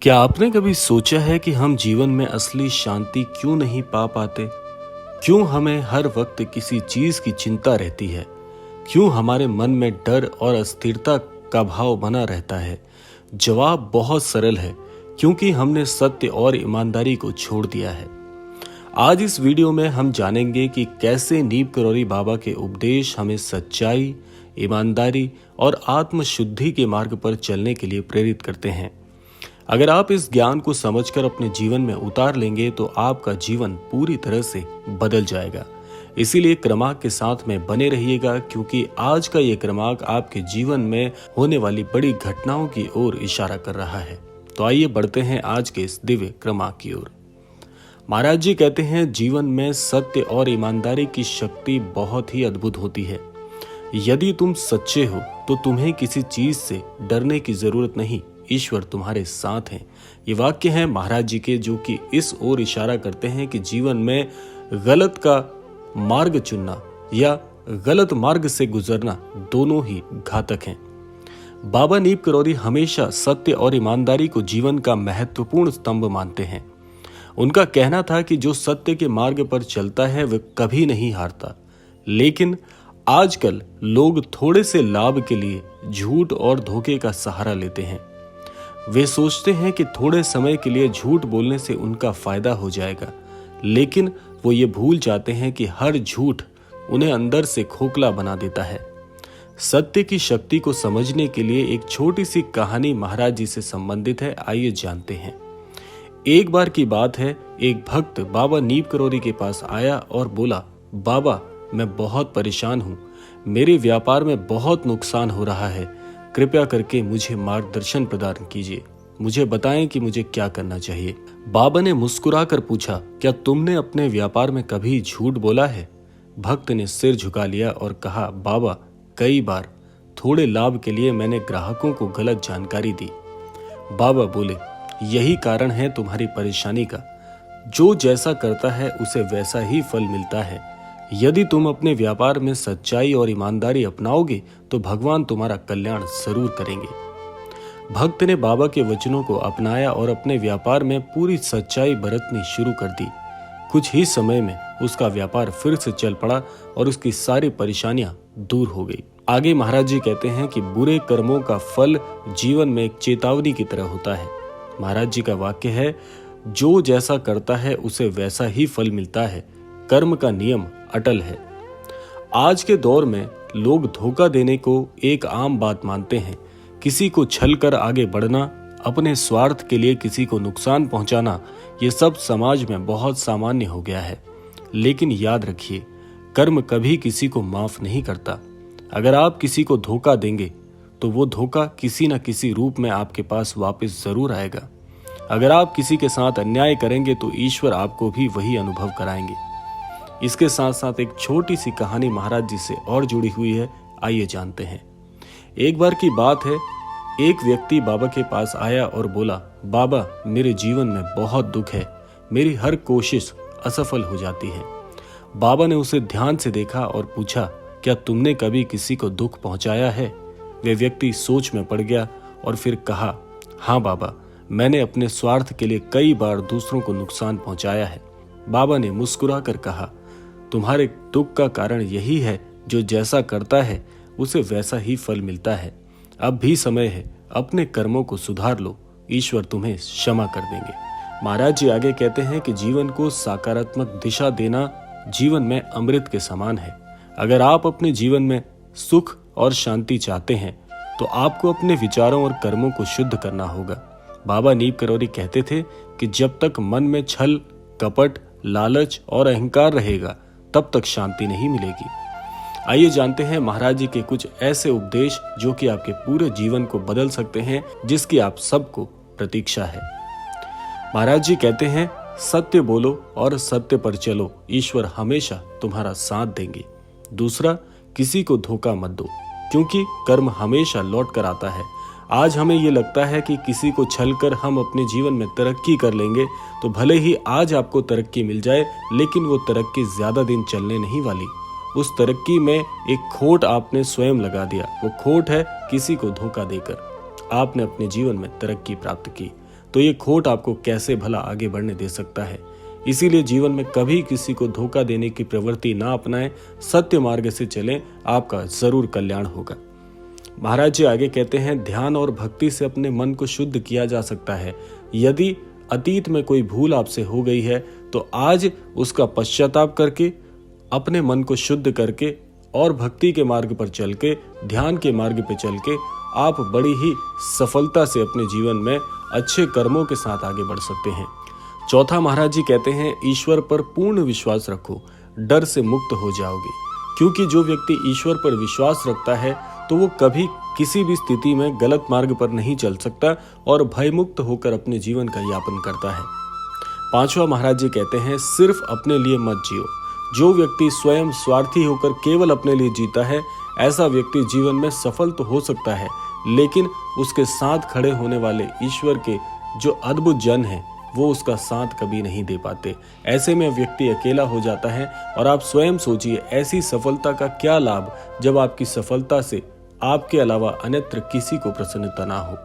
क्या आपने कभी सोचा है कि हम जीवन में असली शांति क्यों नहीं पा पाते? क्यों हमें हर वक्त किसी चीज की चिंता रहती है? क्यों हमारे मन में डर और अस्थिरता का भाव बना रहता है? जवाब बहुत सरल है, क्योंकि हमने सत्य और ईमानदारी को छोड़ दिया है। आज इस वीडियो में हम जानेंगे कि कैसे नीम करौरी बाबा के उपदेश हमें सच्चाई, ईमानदारी और आत्मशुद्धि के मार्ग पर चलने के लिए प्रेरित करते हैं। अगर आप इस ज्ञान को समझकर अपने जीवन में उतार लेंगे तो आपका जीवन पूरी तरह से बदल जाएगा। इसीलिए क्रमांक के साथ में बने रहिएगा, क्योंकि आज का ये क्रमांक आपके जीवन में होने वाली बड़ी घटनाओं की ओर इशारा कर रहा है। तो आइए बढ़ते हैं आज के इस दिव्य क्रमांक की ओर। महाराज जी कहते हैं, जीवन में सत्य और ईमानदारी की शक्ति बहुत ही अद्भुत होती है। यदि तुम सच्चे हो तो तुम्हें किसी चीज से डरने की जरूरत नहीं, ईश्वर तुम्हारे साथ हैं। ये वाक्य हैं महाराज जी के, जो कि इस ओर इशारा करते हैं कि जीवन में गलत का मार्ग चुनना या गलत मार्ग से गुजरना दोनों ही घातक हैं। बाबा नीम करौरी हमेशा सत्य और ईमानदारी को जीवन का महत्वपूर्ण स्तंभ मानते हैं। उनका कहना था कि जो सत्य के मार्ग पर चलता है वह कभी नहीं हारता। लेकिन आजकल लोग थोड़े से लाभ के लिए झूठ और धोखे का सहारा लेते हैं। वे सोचते हैं कि थोड़े समय के लिए झूठ बोलने से उनका फायदा हो जाएगा, लेकिन वो ये भूल जाते हैं कि हर झूठ उन्हें अंदर से खोखला बना देता है। सत्य की शक्ति को समझने के लिए एक छोटी सी कहानी महाराज जी से संबंधित है, आइए जानते हैं। एक बार की बात है, एक भक्त बाबा नीम करौरी के पास आया और बोला, बाबा मैं बहुत परेशान हूँ, मेरे व्यापार में बहुत नुकसान हो रहा है, कृपया करके मुझे मार्गदर्शन प्रदान कीजिए, मुझे बताएं कि मुझे क्या करना चाहिए। बाबा ने मुस्कुराकर पूछा, क्या तुमने अपने व्यापार में कभी झूठ बोला है? भक्त ने सिर झुका लिया और कहा, बाबा कई बार थोड़े लाभ के लिए मैंने ग्राहकों को गलत जानकारी दी। बाबा बोले, यही कारण है तुम्हारी परेशानी का। जो जैसा करता है उसे वैसा ही फल मिलता है। यदि तुम अपने व्यापार में सच्चाई और ईमानदारी अपनाओगे तो भगवान तुम्हारा कल्याण जरूर करेंगे। भक्त ने बाबा के वचनों को अपनाया और अपने व्यापार में पूरी सच्चाई बरतनी शुरू कर दी। कुछ ही समय में उसका व्यापार फिर से चल पड़ा और उसकी सारी परेशानियां दूर हो गई। आगे महाराज जी कहते हैं कि बुरे कर्मों का फल जीवन में एक चेतावनी की तरह होता है। महाराज जी का वाक्य है, जो जैसा करता है उसे वैसा ही फल मिलता है। कर्म का नियम अटल है। आज के दौर में लोग धोखा देने को एक आम बात मानते हैं। किसी को छल कर आगे बढ़ना, अपने स्वार्थ के लिए किसी को नुकसान पहुंचाना, ये सब समाज में बहुत सामान्य हो गया है। लेकिन याद रखिए, कर्म कभी किसी को माफ नहीं करता। अगर आप किसी को धोखा देंगे तो वो धोखा किसी न किसी रूप में आपके पास वापस जरूर आएगा। अगर आप किसी के साथ अन्याय करेंगे तो ईश्वर आपको भी वही अनुभव कराएंगे। इसके साथ साथ एक छोटी सी कहानी महाराज जी से और जुड़ी हुई है, आइए जानते हैं। एक बार की बात है, एक व्यक्ति बाबा के पास आया और बोला, बाबा मेरे जीवन में बहुत दुख है, मेरी हर कोशिश असफल हो जाती है। बाबा ने उसे ध्यान से देखा और पूछा, क्या तुमने कभी किसी को दुख पहुंचाया है? वे व्यक्ति सोच में पड़ गया और फिर कहा, हाँ बाबा, मैंने अपने स्वार्थ के लिए कई बार दूसरों को नुकसान पहुंचाया है। बाबा ने मुस्कुराकर कहा, तुम्हारे दुख का कारण यही है, जो जैसा करता है उसे वैसा ही फल मिलता है। अब भी समय है, अपने कर्मों को सुधार लो, ईश्वर तुम्हें क्षमा कर देंगे। महाराज जी आगे कहते हैं कि जीवन को सकारात्मक दिशा देना जीवन में अमृत के समान है। अगर आप अपने जीवन में सुख और शांति चाहते हैं तो आपको अपने विचारों और कर्मों को शुद्ध करना होगा। बाबा नीम करौरी कहते थे कि जब तक मन में छल, कपट, लालच और अहंकार रहेगा तब तक शांति नहीं मिलेगी। आइए जानते हैं महाराज जी के कुछ ऐसे उपदेश जो कि आपके पूरे जीवन को बदल सकते हैं, जिसकी आप सबको प्रतीक्षा है। महाराज जी कहते हैं, सत्य बोलो और सत्य पर चलो, ईश्वर हमेशा तुम्हारा साथ देंगे। दूसरा, किसी को धोखा मत दो, क्योंकि कर्म हमेशा लौट कर आता है। आज हमें ये लगता है कि किसी को छल कर हम अपने जीवन में तरक्की कर लेंगे, तो भले ही आज आपको तरक्की मिल जाए, लेकिन वो तरक्की ज्यादा दिन चलने नहीं वाली। उस तरक्की में एक खोट आपने स्वयं लगा दिया। वो खोट है किसी को धोखा देकर आपने अपने जीवन में तरक्की प्राप्त की। तो ये खोट आपको कैसे भला आगे बढ़ने दे सकता है। इसीलिए जीवन में कभी किसी को धोखा देने की प्रवृत्ति ना अपनाएं, सत्य मार्ग से चलें, आपका जरूर कल्याण होगा। महाराज जी आगे कहते हैं, ध्यान और भक्ति से अपने मन को शुद्ध किया जा सकता है। यदि अतीत में कोई भूल आपसे हो गई है तो आज उसका पश्चाताप करके, अपने मन को शुद्ध करके और भक्ति के मार्ग पर चल के, ध्यान के मार्ग पर चल के आप बड़ी ही सफलता से अपने जीवन में अच्छे कर्मों के साथ आगे बढ़ सकते हैं। चौथा, महाराज जी कहते हैं, ईश्वर पर पूर्ण विश्वास रखो, डर से मुक्त हो जाओगे। क्योंकि जो व्यक्ति ईश्वर पर विश्वास रखता है तो वो कभी किसी भी स्थिति में गलत मार्ग पर नहीं चल सकता और भयमुक्त होकर अपने जीवन का यापन करता है। पांचवा, महाराज जी कहते हैं, सिर्फ अपने लिए मत जियो। जो व्यक्ति स्वयं स्वार्थी होकर केवल अपने लिए जीता है, ऐसा व्यक्ति जीवन में सफल तो हो सकता है, लेकिन उसके साथ खड़े होने वाले ईश्वर के जो अद्भुत जन हैं वो उसका साथ कभी नहीं दे पाते। ऐसे में व्यक्ति अकेला हो जाता है और आप स्वयं सोचिए, ऐसी सफलता का क्या लाभ जब आपकी सफलता से आपके अलावा अन्यत्र किसी को प्रसन्नता ना हो।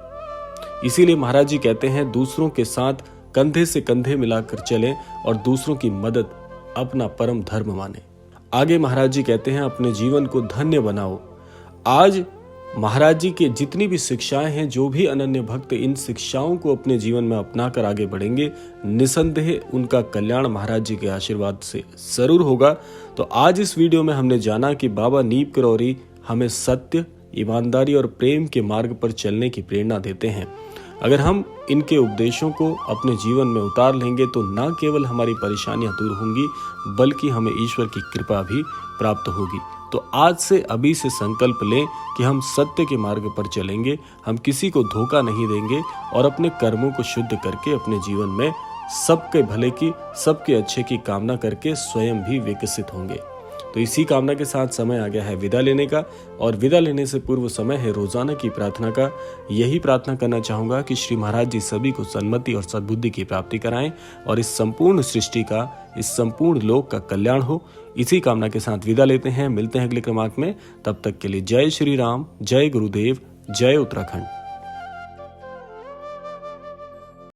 इसीलिए महाराज जी कहते हैं, दूसरों के साथ कंधे से कंधे मिलाकर चलें और दूसरों की मदद अपना परम धर्म माने। आगे महाराज जी कहते हैं, अपने जीवन को धन्य बनाओ। आज महाराज जी की जितनी भी शिक्षाएं हैं, जो भी अनन्य भक्त इन शिक्षाओं को अपने जीवन में अपनाकर आगे बढ़ेंगे, निसंदेह उनका कल्याण महाराज जी के आशीर्वाद से जरूर होगा। तो आज इस वीडियो में हमने जाना कि बाबा नीप करौरी हमें सत्य, ईमानदारी और प्रेम के मार्ग पर चलने की प्रेरणा देते हैं। अगर हम इनके उपदेशों को अपने जीवन में उतार लेंगे तो न केवल हमारी परेशानियां दूर होंगी, बल्कि हमें ईश्वर की कृपा भी प्राप्त होगी। तो आज से अभी से संकल्प लें कि हम सत्य के मार्ग पर चलेंगे, हम किसी को धोखा नहीं देंगे और अपने कर्मों को शुद्ध करके अपने जीवन में सबके भले की, सबके अच्छे की कामना करके स्वयं भी विकसित होंगे। तो इसी कामना के साथ समय आ गया है विदा लेने का, और विदा लेने से पूर्व समय है रोजाना की प्रार्थना का। यही प्रार्थना करना चाहूंगा कि श्री महाराज जी सभी को सन्मति और सद्बुद्धि की प्राप्ति कराएं और इस संपूर्ण सृष्टि का, इस संपूर्ण लोक का कल्याण हो। इसी कामना के साथ विदा लेते हैं, मिलते हैं अगले क्रमांक में। तब तक के लिए जय श्री राम, जय गुरुदेव, जय उत्तराखंड।